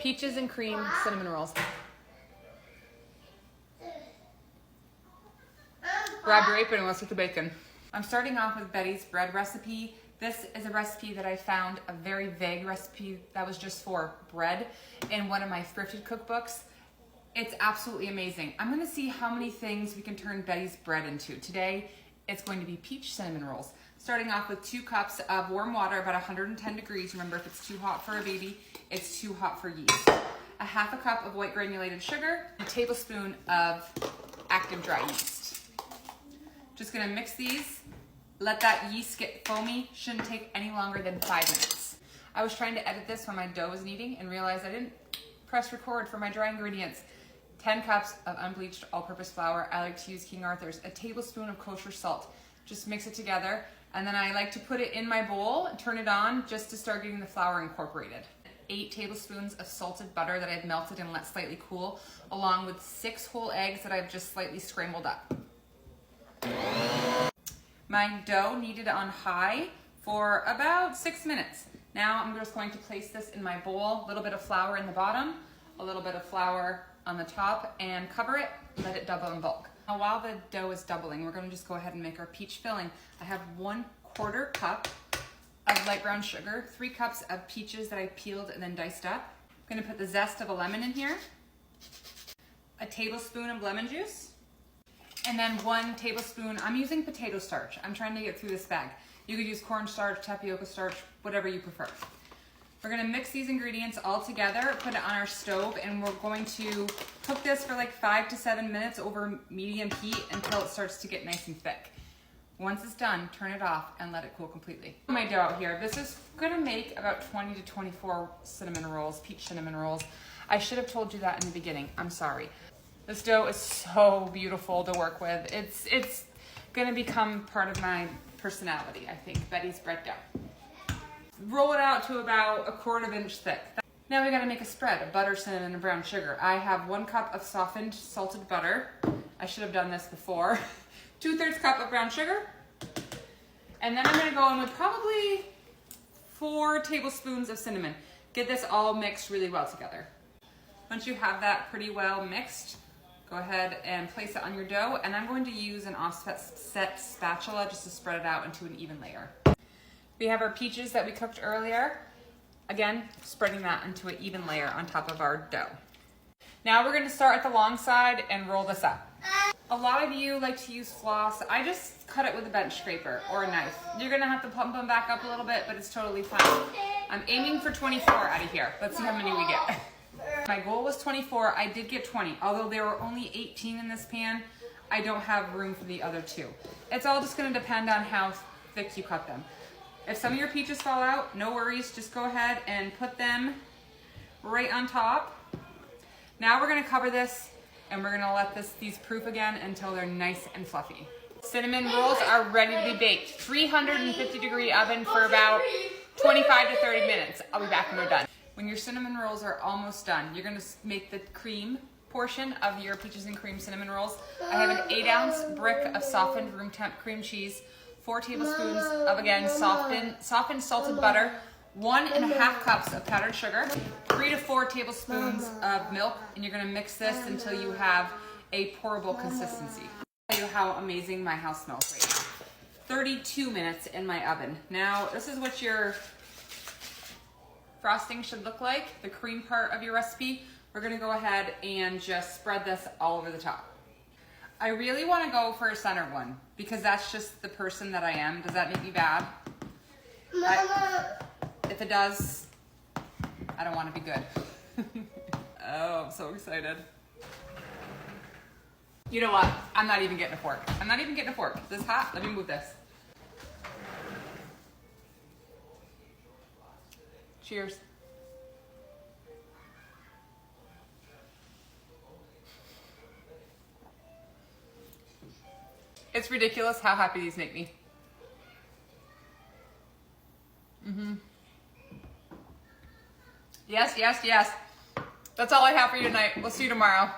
Peaches and cream cinnamon rolls. Grab your apron and let's get the bacon. I'm starting off with Betty's bread recipe. This is a recipe that I found, a very vague recipe that was just for bread in one of my thrifted cookbooks. It's absolutely amazing. I'm gonna see how many things we can turn Betty's bread into. Today, it's going to be peach cinnamon rolls. Starting off with 2 cups of warm water, about 110 degrees. Remember, if it's too hot for a baby, it's too hot for yeast. A half a cup of white granulated sugar, a tablespoon of active dry yeast. Just gonna mix these, let that yeast get foamy. Shouldn't take any longer than 5 minutes. I was trying to edit this when my dough was kneading and realized I didn't press record for my dry ingredients. 10 cups of unbleached all-purpose flour. I like to use King Arthur's. A tablespoon of kosher salt. Just mix it together. And then I like to put it in my bowl, turn it on just to start getting the flour incorporated. 8 tablespoons of salted butter that I've melted and let slightly cool, along with 6 whole eggs that I've just slightly scrambled up. My dough kneaded on high for about 6 minutes. Now I'm just going to place this in my bowl, a little bit of flour in the bottom, a little bit of flour on the top, and cover it, let it double in bulk. Now while the dough is doubling, we're gonna just go ahead and make our peach filling. I have 1/4 cup of light brown sugar, 3 cups of peaches that I peeled and then diced up. I'm gonna put the zest of a lemon in here, a tablespoon of lemon juice, and then 1 tablespoon, I'm using potato starch. I'm trying to get through this bag. You could use cornstarch, tapioca starch, whatever you prefer. We're gonna mix these ingredients all together, put it on our stove, and we're going to cook this for like 5 to 7 minutes over medium heat until it starts to get nice and thick. Once it's done, turn it off and let it cool completely. My dough out here, this is gonna make about 20 to 24 cinnamon rolls, peach cinnamon rolls. I should have told you that in the beginning, I'm sorry. This dough is so beautiful to work with. It's gonna become part of my personality, I think, Betty's bread dough. Roll it out to about 1/4 inch thick. Now we gotta make a spread of butter, cinnamon, and brown sugar. I have 1 cup of softened salted butter. I should have done this before. 2/3 cup of brown sugar. And then I'm gonna go in with probably 4 tablespoons of cinnamon. Get this all mixed really well together. Once you have that pretty well mixed, go ahead and place it on your dough. And I'm going to use an offset spatula just to spread it out into an even layer. We have our peaches that we cooked earlier. Again, spreading that into an even layer on top of our dough. Now we're gonna start at the long side and roll this up. A lot of you like to use floss. I just cut it with a bench scraper or a knife. You're gonna have to pump them back up a little bit, but it's totally fine. I'm aiming for 24 out of here. Let's see how many we get. My goal was 24, I did get 20. Although there were only 18 in this pan, I don't have room for the other 2. It's all just gonna depend on how thick you cut them. If some of your peaches fall out, no worries, just go ahead and put them right on top. Now we're gonna cover this and we're gonna let these proof again until they're nice and fluffy. Cinnamon rolls are ready to be baked. 350 degree oven for about 25 to 30 minutes. I'll be back when we're done. When your cinnamon rolls are almost done, you're gonna make the cream portion of your peaches and cream cinnamon rolls. I have an 8-ounce brick of softened room temp cream cheese, 4 tablespoons of, again, softened salted butter, 1.5 cups of powdered sugar, 3 to 4 tablespoons of milk, and you're gonna mix this until you have a pourable consistency. I'll tell you how amazing my house smells right now. 32 minutes in my oven. Now, this is what your frosting should look like, the cream part of your recipe. We're gonna go ahead and just spread this all over the top. I really wanna go for a center one because that's just the person that I am. Does that make me bad? If it does, I don't wanna be good. Oh, I'm so excited. You know what? I'm not even getting a fork. I'm not even getting a fork. This is hot. Let me move this. Cheers. It's ridiculous how happy these make me. Yes, yes, yes. That's all I have for you tonight. We'll see you tomorrow.